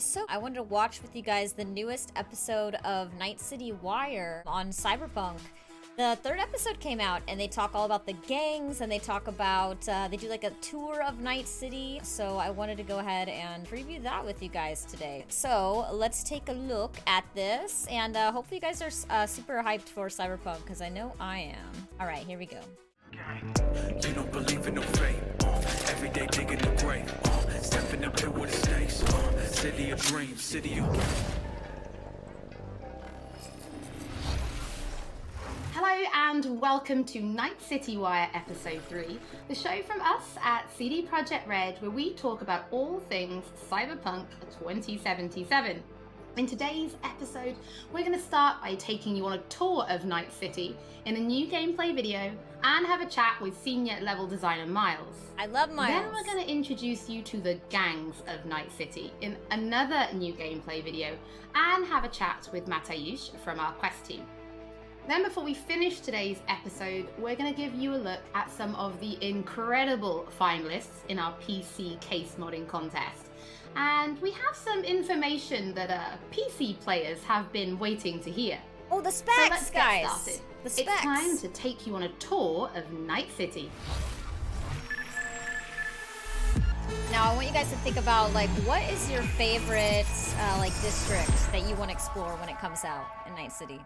So I wanted to watch with you guys the newest episode of Night City Wire on Cyberpunk. The third episode came out and they talk all about the gangs and they talk about, they do like a tour of Night City. So I wanted to go ahead and preview that with you guys today. So let's take a look at this and hopefully you guys are super hyped for Cyberpunk because I know I am. All right, here we go. You don't believe in no fate. Every day digging the grave. Step in the pit with the snakes. City of dreams, city of... Hello and welcome to Night City Wire Episode 3, the show from us at CD Projekt Red where we talk about all things Cyberpunk 2077. In today's episode, we're going to start by taking you on a tour of Night City in a new gameplay video and have a chat with senior level designer Miles. I love Miles. Then we're going to introduce you to the gangs of Night City in another new gameplay video and have a chat with Mateusz from our quest team. Then before we finish today's episode, we're going to give you a look at some of the incredible finalists in our PC case modding contest. And we have some information that PC players have been waiting to hear. Oh, the specs, so let's guys. Get started. The specs. It's time to take you on a tour of Night City. Now, I want you guys to think about, like, what is your favorite, district that you want to explore when it comes out in Night City?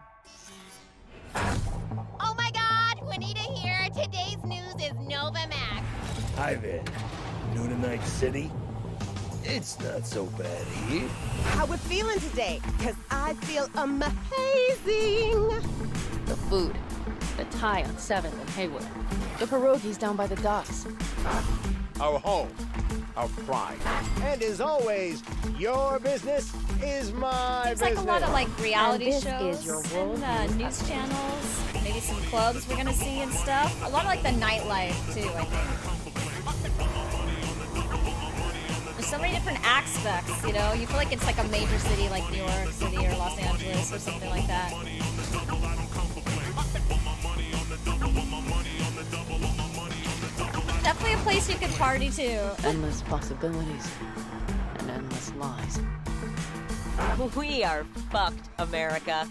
Oh my god, Juanita here. Today's news is Nova Max. Hi there. New to Night City? It's not so bad here. How we feeling today? Cause I feel amazing. The food, the Thai on 7th and Haywood, the pierogies down by the docks. Our home, our pride. And as always, your business is my There's business. like a lot of like reality And this shows is your world and news channels, maybe some clubs we're gonna see and stuff. A lot of like the nightlife too, I think. There's so many different aspects, you know? You feel like it's like a major city like New York City or Los Angeles or something like that. Definitely a place you could party to. Endless possibilities and endless lies. We are fucked, America.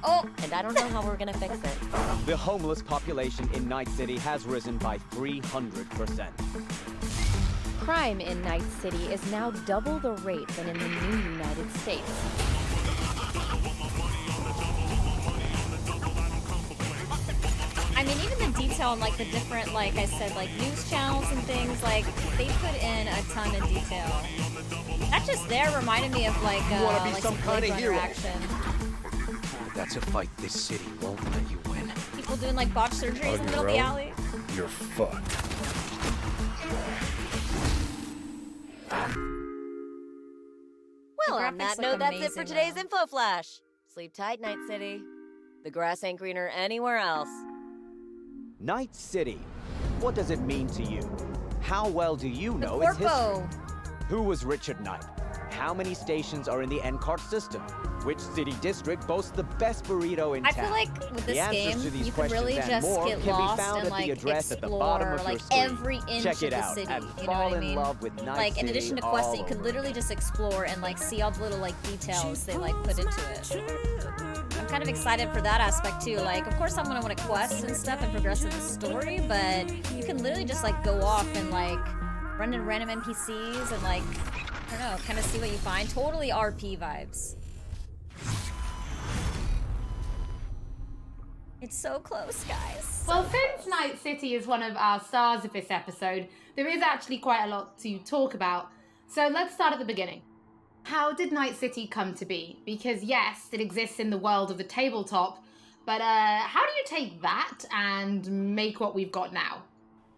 Oh, And I don't know how we're gonna fix it. The homeless population in Night City has risen by 300%. Crime in Night City is now double the rate than in the new United States. I mean, even the detail on like the different, like I said, like news channels and things, like they put in a ton of detail. That just there reminded me of like, wanna be like some kind of Blade hero. Runner action. That's a fight this city won't let you win. People doing like botched surgeries in the middle of the alley. You're fucked. Well, The on that graphics note, look that's it for amazing, today's though. info flash. Sleep tight, Night City. The grass ain't greener anywhere else. Night City. What does it mean to you? How well do you The know its history? Corpo. Who was Richard Knight? How many stations are in the NCART system? Which city district boasts the best burrito in I town? feel like with The this answers game, to these you can questions really and just more get can be lost found and at the like address at the bottom explore of your like screen. every inch Check of it the out city. and You know fall what I in mean? love with Night Like in City addition to all questing, you could over. literally just explore and like see all the little like details they like put into it. I'm kind of excited for that aspect too. Like, of course, I'm gonna want to quest and stuff and progress in the story, but you can literally just like go off and like run into random NPCs and like, I don't know, kind of see what you find. Totally RP vibes. It's so close, guys. Well, since Night City is one of our stars of this episode, there is actually quite a lot to talk about. So let's start at the beginning. How did Night City come to be? Because yes, it exists in the world of the tabletop, but how do you take that and make what we've got now?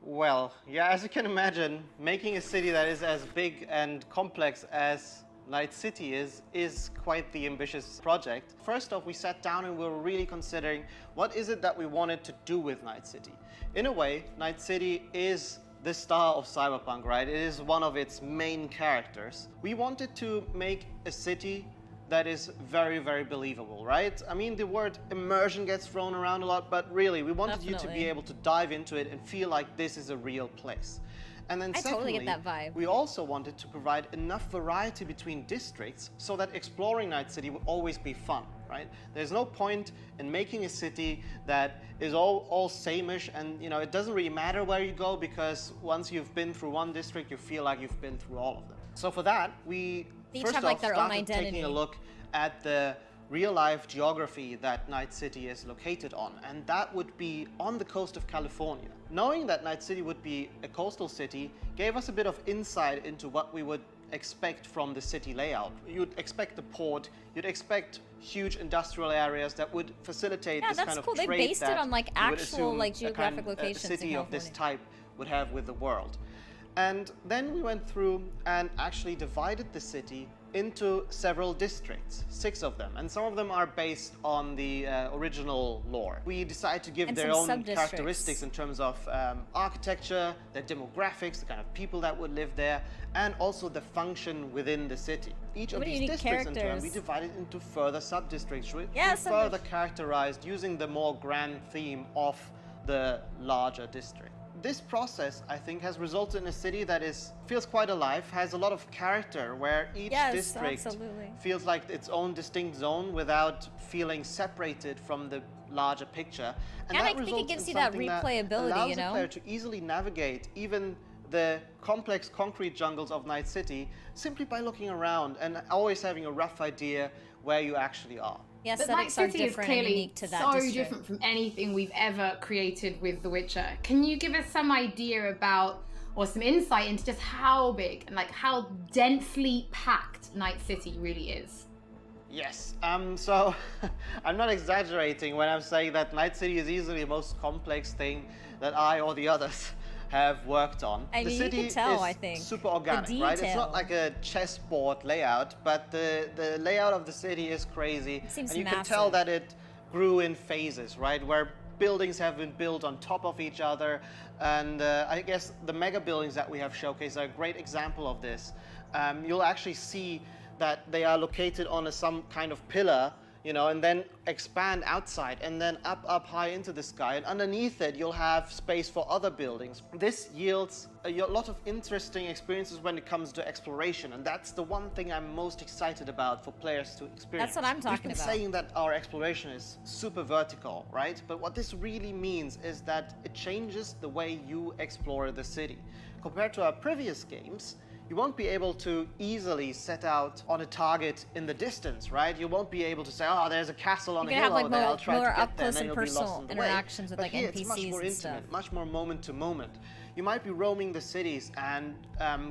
Well, yeah, as you can imagine, making a city that is as big and complex as Night City is quite the ambitious project. First off, we sat down and we were really considering what is it that we wanted to do with Night City. In a way, Night City is the star of Cyberpunk, right? It is one of its main characters. We wanted to make a city that is very, very believable, right? I mean, the word immersion gets thrown around a lot, but really, we wanted you to be able to dive into it and feel like this is a real place. And then I secondly, totally get that vibe. we also wanted to provide enough variety between districts so that exploring Night City will always be fun, right? There's no point in making a city that is all same-ish, and it doesn't really matter where you go, because once you've been through one district, you feel like you've been through all of them. So for that, we They each first have, off like, their own started taking a identity. look at the real-life geography that Night City is located on, and that would be on the coast of California. Knowing that Night City would be a coastal city gave us a bit of insight into what we would expect from the city layout. You'd expect the port, you'd expect huge industrial areas that would facilitate this that's kind of cool. They trade based it that on, like, you would actual, assume like, geographic a locations in city of this California. type would have with the world. And then we went through and actually divided the city into several districts, 6 of them, and some of them are based on the original lore. We decided to give And their some own sub-districts. characteristics in terms of architecture, their demographics, the kind of people that would live there, and also the function within the city. Each of What these unique districts in turn characters. we divided into further sub-districts, which Yeah, we some further characterized using the more grand theme of the larger district. This process, I think, has resulted in a city that feels quite alive, has a lot of character, where each Yes, district absolutely. feels like its own distinct zone without feeling separated from the larger picture. And I think it results gives in you that something replayability, allows you the know? player to easily navigate even the complex concrete jungles of Night City simply by looking around and always having a rough idea where you actually are. The But Night aesthetics are City is different and clearly unique to that so district. different from anything we've ever created with The Witcher. Can you give us some idea about, or some insight into just how big and like how densely packed Night City really is? Yes, so I'm not exaggerating when I'm saying that Night City is easily the most complex thing that I or the others have worked on. I The mean, you city can tell, is I think. super organic, right? It's detail. not like a chessboard layout, but the layout of the city is crazy. seems and you can tell massive. that it grew in phases, right? Where buildings have been built on top of each other. And I guess the mega buildings that we have showcased are a great example of this. You'll actually see that they are located on some kind of pillar, and then expand outside and then up high into the sky. And underneath it, you'll have space for other buildings. This yields a lot of interesting experiences when it comes to exploration. And that's the one thing I'm most excited about for players to experience. That's what I'm talking We've been about. saying that our exploration is super vertical, right? But what this really means is that it changes the way you explore the city. Compared to our previous games, you won't be able to easily set out on a target in the distance, right? You won't be able to say, oh, there's a castle on You a can hill have, like, over there, more- I'll try more to get up there, close and then and you'll be lost personal on the way. interactions with, But like, here, it's much NPCs more and intimate, stuff. much more moment to moment. You might be roaming the cities and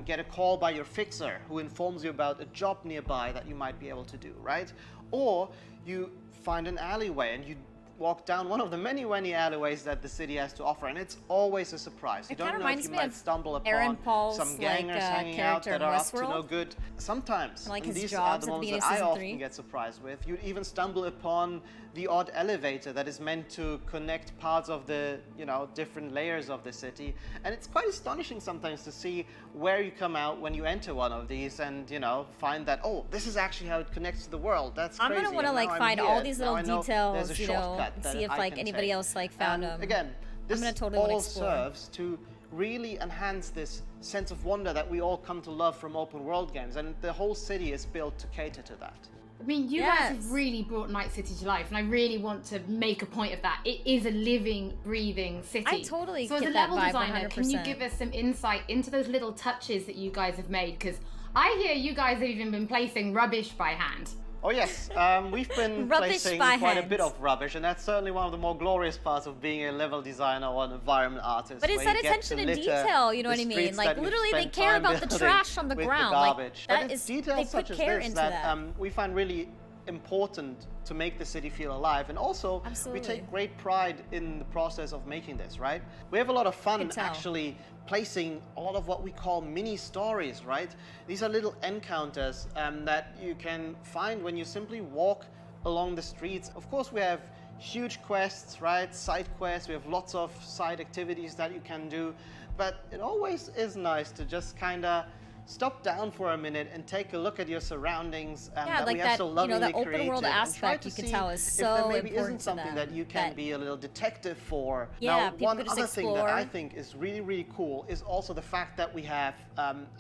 get a call by your fixer who informs you about a job nearby that you might be able to do, right? Or you find an alleyway and you walk down one of the many alleyways that the city has to offer, and it's always a surprise. You It kinda don't know if reminds you me might of stumble Aaron upon Paul's, some like, gangers hanging out character that in are up to no Westworld. good. Sometimes, Like and his these jobs are at the the moments beginning that of I season often 3. get surprised with. You'd even stumble upon the odd elevator that is meant to connect parts of the, different layers of the city. And it's quite astonishing sometimes to see where you come out when you enter one of these and, find that, oh, this is actually how it connects to the world. That's I'm crazy. gonna want to And like now I'm find all here. these Now little I know there's a details, shortcut and that see if I like can anybody take. else like found And them. again, this gonna totally wanna all explore. serves to really enhance this sense of wonder that we all come to love from open world games, and the whole city is built to cater to that. I mean, you guys have really brought Night City to life, and I really want to make a point of that. It is a living, breathing city. I totally So as get a that level vibe, designer, can you 100%. give us some insight into those little touches that you guys have made? Because I hear you guys have even been placing rubbish by hand. Oh yes, we've been Rubbish placing by quite a hand. bit of rubbish, and that's certainly one of the more glorious parts of being a level designer or an environment artist. But it's where that you get attention to to litter detail, you know the what I mean? streets Like, that you've literally, they spent care time about the building trash on the with ground. garbage. Like, But that it's is, details they such put as care this into that that. we find really important to make the city feel alive, and also Absolutely. we take great pride in the process of making this, right? We have a lot of fun can tell. actually placing a lot of what we call mini stories, right? These are little encounters that you can find when you simply walk along the streets. Of course, we have huge quests, right? Side quests, we have lots of side activities that you can do, but it always is nice to just kind of stop down for a minute and take a look at your surroundings Yeah, that like we have that, so you lovingly know, that open created, world and try aspect to you can see tell is if so there maybe important isn't to something them, that you can that- be a little detective for. Yeah, now, people one could just other thing that I explore. think is really, really cool is also the fact that we have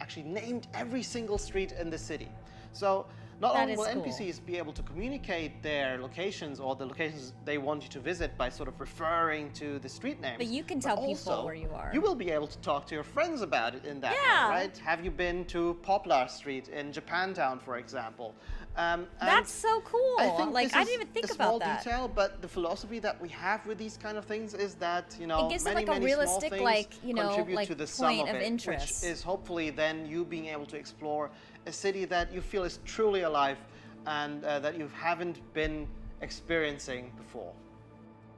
actually named every single street in the city. So not That only is will cool. NPCs be able to communicate their locations or the locations they want you to visit by sort of referring to the street names, But you can tell people also where you are. You will be able to talk to your friends about it in that Yeah. way, right? Have you been to Poplar Street in Japantown, for example? And That's so cool. I think Like, this I is didn't even think a about small that. detail, but the philosophy that we have with these kind of things is that, you know, It gives it, many, like, a many realistic, small things like, you know, contribute like, to the sum point of of it, interest. which is hopefully then you being able to explore a city that you feel is truly alive and that you haven't been experiencing before.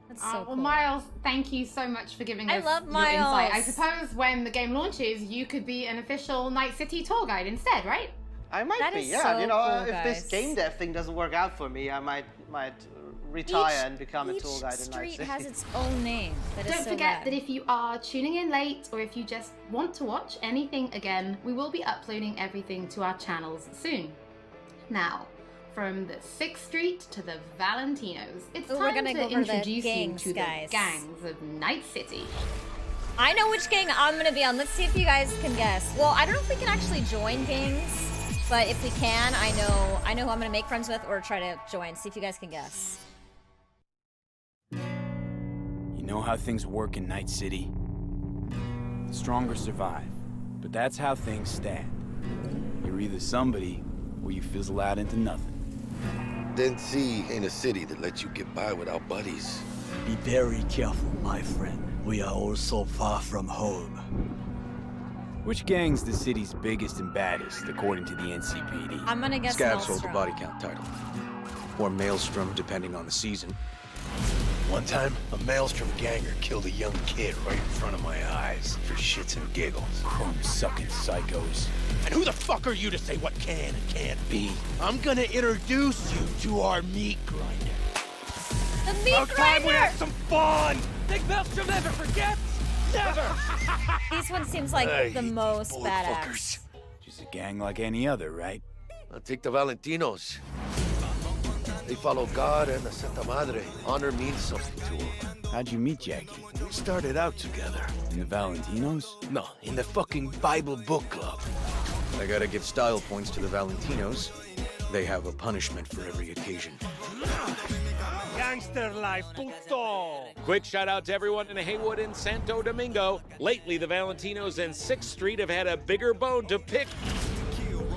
That's so Well, cool. Miles, thank you so much for giving I us love your insight. I Miles. suppose when the game launches, you could be an official Night City tour guide instead, right? I might That be, is yeah. so You know, cool, if this guys. game dev thing doesn't work out for me, I might retire and become a tour guide in Night Each City. street has its own name. That is Don't so forget rad. that if you are tuning in late or if you just want to watch anything again, we will be uploading everything to our channels soon. Now, from the 6th Street to the Valentinos, it's Ooh, we're time gonna to go over the introduce gangs, you to guys. the gangs of Night City. I know which gang I'm gonna be on. Let's see if you guys can guess. Well, I don't know if we can actually join gangs, but if we can, I know who I'm gonna make friends with or try to join. See if you guys can guess. You know how things work in Night City? The stronger survive, but that's how things stand. You're either somebody, or you fizzle out into nothing. D.C. ain't a city that lets you get by without buddies. Be very careful, my friend. We are all so far from home. Which gang's the city's biggest and baddest, according to the NCPD? I'm gonna guess Scabs holds the Maelstrom. body count title. Or Maelstrom, depending on the season. One time, a Maelstrom ganger killed a young kid right in front of my eyes for shits and giggles. Chrome-sucking psychos. And who the fuck are you to say what can and can't be? I'm gonna introduce you to our meat grinder. The meat About time we grinder! had some fun! Think Maelstrom never forgets? Never! This one seems like Hey, the you most bullet badass. fuckers. Just a gang like any other, right? I'll take the Valentinos. They follow God and the Santa Madre. Honor means something to them. How'd you meet Jackie? We started out together. In the Valentinos? No, in the fucking Bible book club. I gotta give style points to the Valentinos. They have a punishment for every occasion. Gangster life, puto! Quick shout out to everyone in Haywood and Santo Domingo. Lately, the Valentinos and 6th Street have had a bigger bone to pick.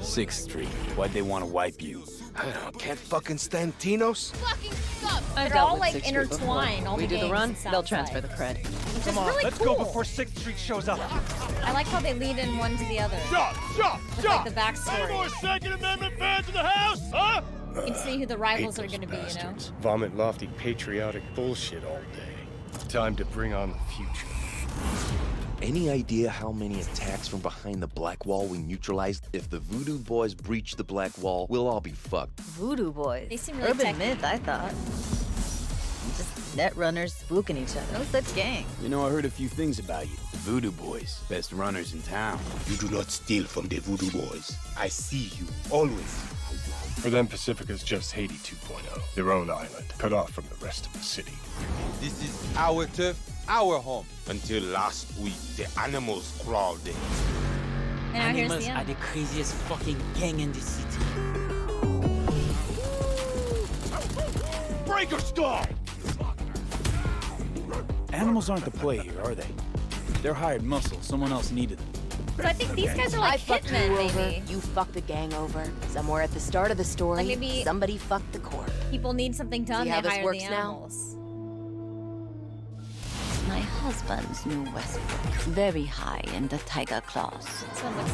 6th Street. Why'd they want to wipe you? I can't fucking stand Tinos. Fucking sucks. I've They're all dealt with like 6th Street before. intertwined. All We the do the gangs, run, it they'll sounds transfer like. the cred. Which Come is on, really let's cool. go before 6th Street shows up. I like how they lead in one to the other. Stop! With like the backstory. Any more Second Amendment fans in the house, huh? You can see who the rivals are gonna be, you know? Vomit lofty patriotic bullshit all day. Time to bring on the future. Any idea how many attacks from behind the Black Wall we neutralized? If the Voodoo Boys breach the Black Wall, we'll all be fucked. Voodoo Boys. They seem really Urban techy. myth, I thought. Just net runners spooking each other. No such gang. You know, I heard a few things about you. The Voodoo Boys, best runners in town. You do not steal from the Voodoo Boys. I see you, always. For them, Pacifica's just Haiti 2.0. Their own island, cut off from the rest of the city. This is our turf, our home. Until last week, the animals crawled in. And now here's Animals the are end. the craziest fucking gang in the city. Breaker stall! Animals aren't the play here, are they? They're hired muscle. Someone else needed them. But I think these guys are like I fucked hitmen, you over. maybe. You fucked the gang over. Somewhere at the start of the story, Like maybe somebody fucked the corp. people need something done, See they how this hire works the now? animals. My husband's knew Westbrook very high in the Tiger Claws.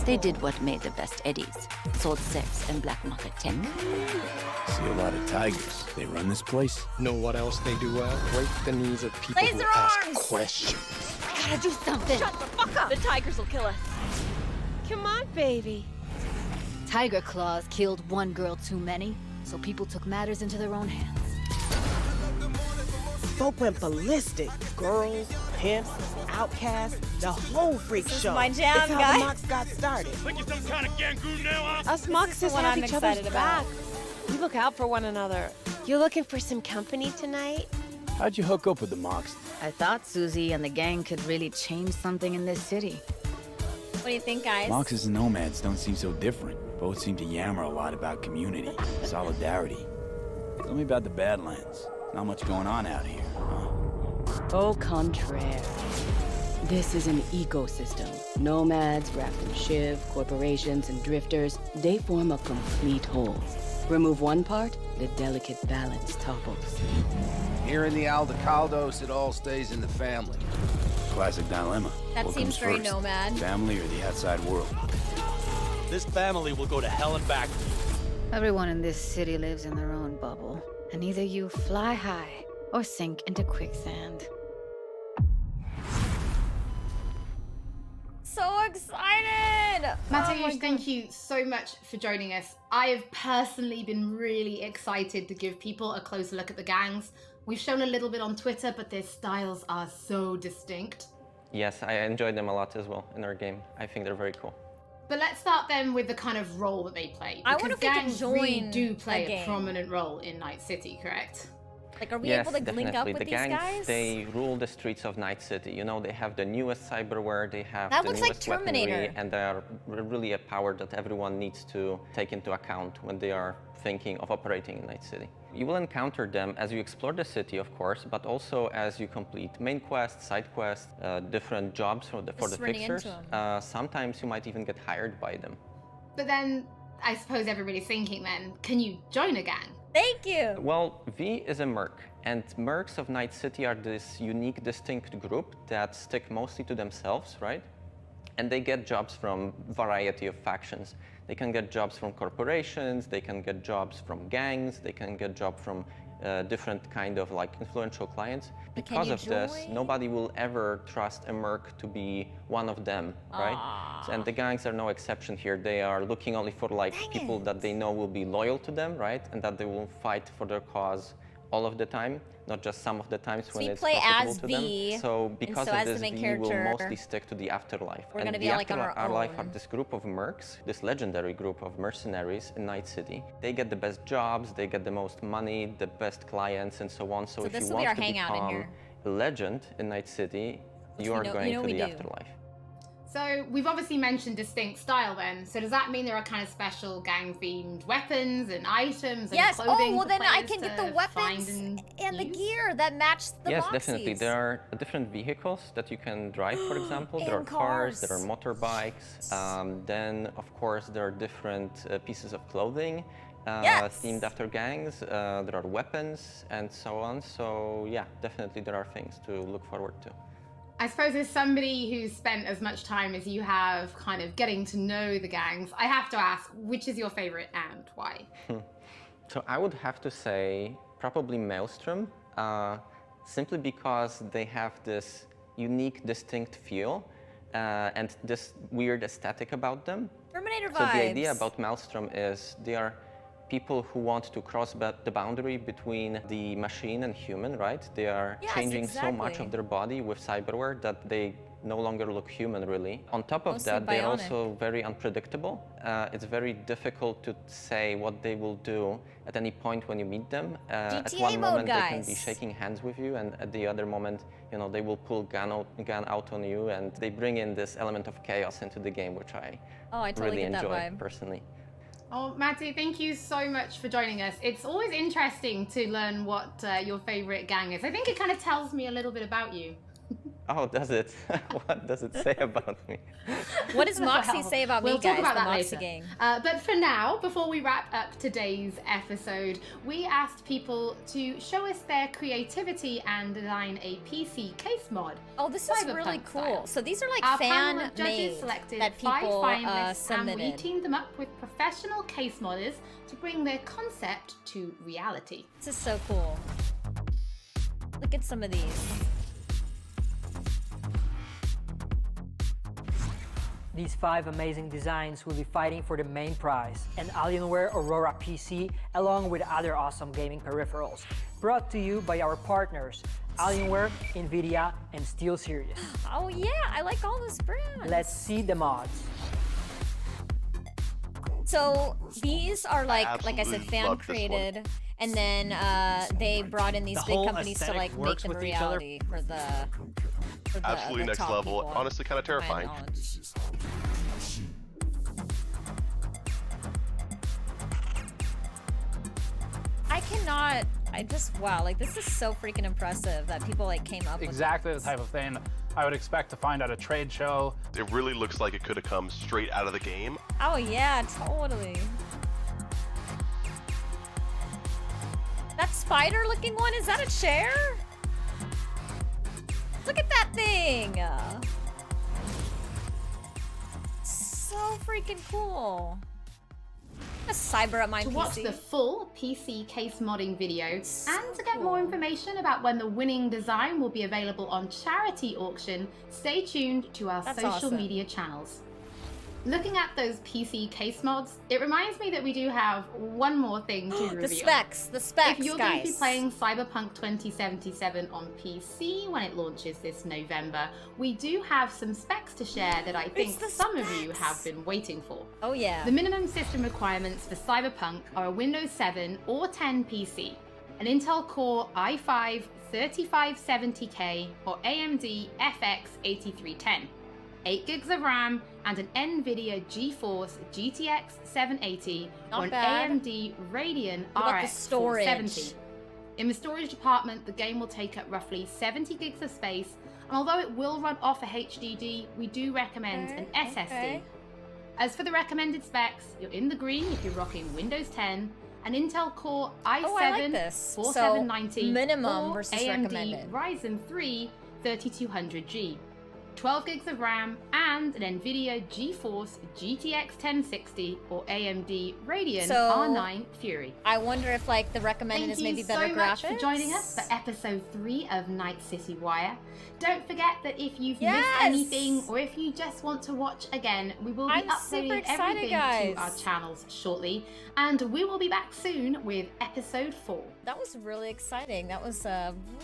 They did what made the best eddies. Sold sex and black market tech. See a lot of tigers. They run this place. Know what else they do well? Break the knees of people Laser who ask arms! questions. I gotta do something. Shut the fuck up! The tigers will kill us. Come on, baby. Tiger Claws killed one girl too many, so people took matters into their own hands. folk went ballistic. Girls, pimps, outcasts, the whole freak show. My jam, it's how guys. the Mox got started. Think you're some kind of gangoon now, huh? Us Moxes what have I'm each other's excited about. back. We look out for one another. You looking for some company tonight? How'd you hook up with the Mox? I thought Susie and the gang could really change something in this city. What do you think, guys? Moxes and nomads don't seem so different. Both seem to yammer a lot about community, solidarity. Tell me about the Badlands. Not much going on out here, huh? Au contraire. This is an ecosystem. Nomads, wrapped in shiv, corporations, and drifters, they form a complete whole. Remove one part, the delicate balance topples. Here in the Aldecaldos, it all stays in the family. Classic dilemma. That What seems comes very first, nomad. Family or the outside world? This family will go to hell and back. Everyone in this city lives in their own bubble, and either you fly high or sink into quicksand. So excited! Mateusz, thank you so much for joining us. I have personally been really excited to give people a closer look at the gangs. We've shown a little bit on Twitter, but their styles are so distinct. Yes, I enjoyed them a lot as well in our game. I think they're very cool. But let's start then with the kind of role that they play. I wonder Because if we can gangs join really do play a game. prominent role in Night City, correct? Like, are we Yes, able to definitely. link up with the these gangs, guys? they rule the streets of Night City. You know, they have the newest cyberware, they have That the looks like newest weaponry, Terminator. and they are really a power that everyone needs to take into account when they are thinking of operating in Night City. You will encounter them as you explore the city, of course, but also as you complete main quests, side quests, different jobs for the running into fixers. Sometimes you might even get hired by them. But then, I suppose everybody's thinking then, can you join a gang? Thank you! Well, V is a merc, and mercs of Night City are this unique, distinct group that stick mostly to themselves, right? And they get jobs from variety of factions. They can get jobs from corporations, they can get jobs from gangs, they can get jobs from different kind of like influential clients. Because of this, nobody will ever trust a merc to be one of them, right? And the gangs are no exception here. They are looking only for like people that they know will be loyal to them, right? And that they will fight for their cause all of the time, not just some of the times when it's profitable to them. So because of this, V will mostly stick to the afterlife. We're and gonna the be like on our afterlife are own. this group of mercs, this legendary group of mercenaries in Night City. They get the best jobs, they get the most money, the best clients, and so on. So if this you will be our want to hangout in become here. a legend in Night City, you are you going know to we the do. afterlife. So we've obviously mentioned distinct style then. So does that mean there are kind of special gang-themed weapons and items and Yes! clothing Oh, well for then I players can get to the weapons find and the gear that match the Yes, Moxies. definitely. There are different vehicles that you can drive, for example. There are And cars, there are cars. motorbikes. Then, of course, there are different pieces of clothing themed after gangs. There are weapons and so on. So, yeah, definitely there are things to look forward to. I suppose as somebody who's spent as much time as you have kind of getting to know the gangs, I have to ask, which is your favorite and why? So I would have to say probably Maelstrom, simply because they have this unique, distinct feel and this weird aesthetic about them. Terminator So vibes. the idea about Maelstrom is they are people who want to cross the boundary between the machine and human, right? They are changing so much exactly. of their body with cyberware that they no longer look human, really. On top of Mostly that, they're bionic. also very unpredictable. It's very difficult to say what they will do at any point when you meet them. At GTA one mode, moment, they can be guys. shaking hands with you, and at the other moment, you know, they will pull gun out on you, and they bring in this element of chaos into the game, which I totally really get that enjoy vibe. personally. Oh, Matty, thank you so much for joining us. It's always interesting to learn what your favorite gang is. I think it kind of tells me a little bit about you. Oh, does it? What does it say about me? What does Moxie Well, say about we'll me, talk guys, about the that Moxie later. gang? But for now, before we wrap up today's episode, we asked people to show us their creativity and design a PC case mod. Oh, this is really Cyberpunk cool. style. So these are like Our panel of fan-made judges selected that 5 people finalists, and we submitted. teamed them up with professional case modders to bring their concept to reality. This is so cool. Look at some of these. These 5 amazing designs will be fighting for the main prize, an Alienware Aurora PC along with other awesome gaming peripherals. Brought to you by our partners, Alienware, Nvidia, and SteelSeries. Oh yeah, I like all those brands. Let's see the mods. So these are like I said, Absolutely fan love this one. created, and then they brought in these The big whole companies to aesthetic like make works them with each other. reality for the Absolutely next top level. people. Honestly, kind of To my terrifying. knowledge. I cannot. I just wow, like this is so freaking impressive that people like came up Exactly with the type of thing I would expect to find at a trade show. It really looks like it could have come straight out of the game. Oh yeah, totally. That spider-looking one, is that a chair? Look at that thing! So freaking cool. A cyber at my To PC. watch the full PC case modding video and to get more information about when the winning design will be available on charity auction, stay tuned to our That's social awesome. media channels. Looking at those PC case mods, it reminds me that we do have one more thing to reveal. The specs, If you're going to be playing Cyberpunk 2077 on PC when it launches this November, we do have some specs to share that I think some of you have been waiting for. Oh yeah. The minimum system requirements for Cyberpunk are a Windows 7 or 10 PC, an Intel Core i5 3570K or AMD FX 8310, 8 gigs of RAM, and an NVIDIA GeForce GTX 780 Not or an bad. AMD Radeon What about the RX storage? 470. In the storage department, the game will take up roughly 70 gigs of space, and although it will run off a HDD, we do recommend an SSD. okay. As for the recommended specs, you're in the green if you're rocking Windows 10, an Intel Core i7 Oh, I like this. 4790 So, minimum or versus AMD recommended. Ryzen 3 3200G. 12 gigs of RAM and an NVIDIA GeForce GTX 1060 or AMD Radeon So, R9 Fury. I wonder if like the recommended is maybe better Thank you so much graphics. for joining us for episode 3 of Night City Wire. Don't forget that if you've Yes! missed anything or if you just want to watch again, we will be I'm uploading super excited, everything guys. to our channels shortly, and we will be back soon with episode 4. That was really exciting. That was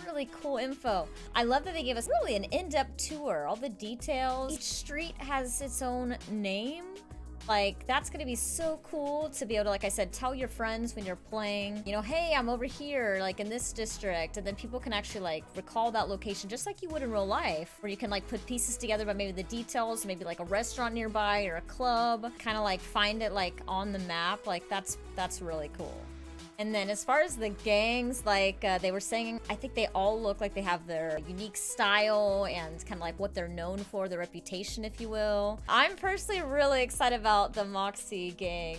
really cool info. I love that they gave us really an in-depth tour, all the details. Each street has its own name. Like, that's gonna be so cool to be able to, like I said, tell your friends when you're playing, you know, hey, I'm over here, like in this district, and then people can actually like recall that location just like you would in real life, where you can like put pieces together by maybe the details, maybe like a restaurant nearby or a club, kind of like find it like on the map. Like that's really cool. And then as far as the gangs, like they were saying, I think they all look like they have their unique style and kind of like what they're known for, their reputation, if you will. I'm personally really excited about the Moxie gang.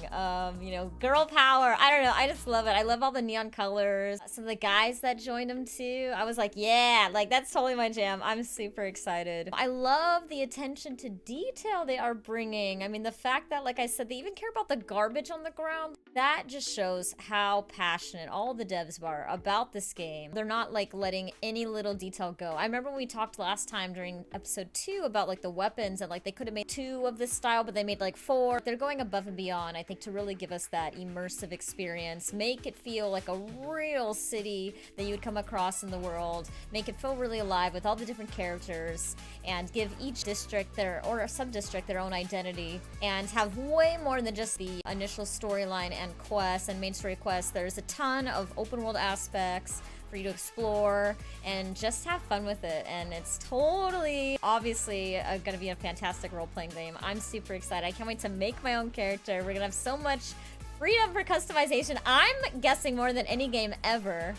You know, girl power. I don't know. I just love it. I love all the neon colors. Some of the guys that joined them too. I was like, yeah, like that's totally my jam. I'm super excited. I love the attention to detail they are bringing. I mean, the fact that, like I said, they even care about the garbage on the ground. That just shows how passionate all the devs are about this game. They're not like letting any little detail go. I remember when we talked last time during episode 2 about like the weapons and like they could have made 2 of this style, but they made like 4. They're going above and beyond, I think, to really give us that immersive experience, make it feel like a real city that you would come across in the world, make it feel really alive with all the different characters, and give each district or a sub-district their own identity, and have way more than just the initial storyline and quests and main story quests. There's a ton of open world aspects for you to explore and just have fun with it, and it's totally obviously gonna be a fantastic role-playing game. I'm super excited. I can't wait to make my own character. We're gonna have so much freedom for customization. I'm guessing more than any game ever,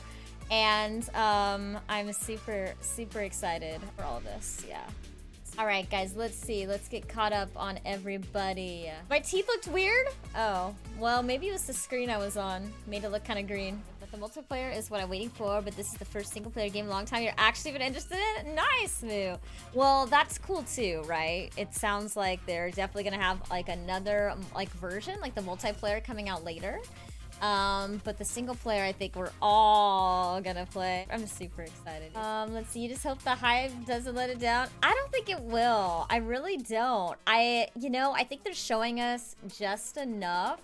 and I'm super excited for all of this. Yeah. All right, guys, let's see. Let's get caught up on everybody. My teeth looked weird? Oh, well, maybe it was the screen I was on. Made it look kind of green. But the multiplayer is what I'm waiting for, but this is the first single-player game in a long time you're actually been interested in? Nice, Moo. Well, that's cool too, right? It sounds like they're definitely gonna have like another like version, like the multiplayer coming out later. But the single player, I think we're all gonna play. I'm super excited. Let's see, you just hope the hype doesn't let it down. I don't think it will. I really don't. I think they're showing us just enough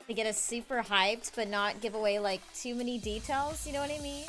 to get us super hyped, but not give away like too many details, you know what I mean?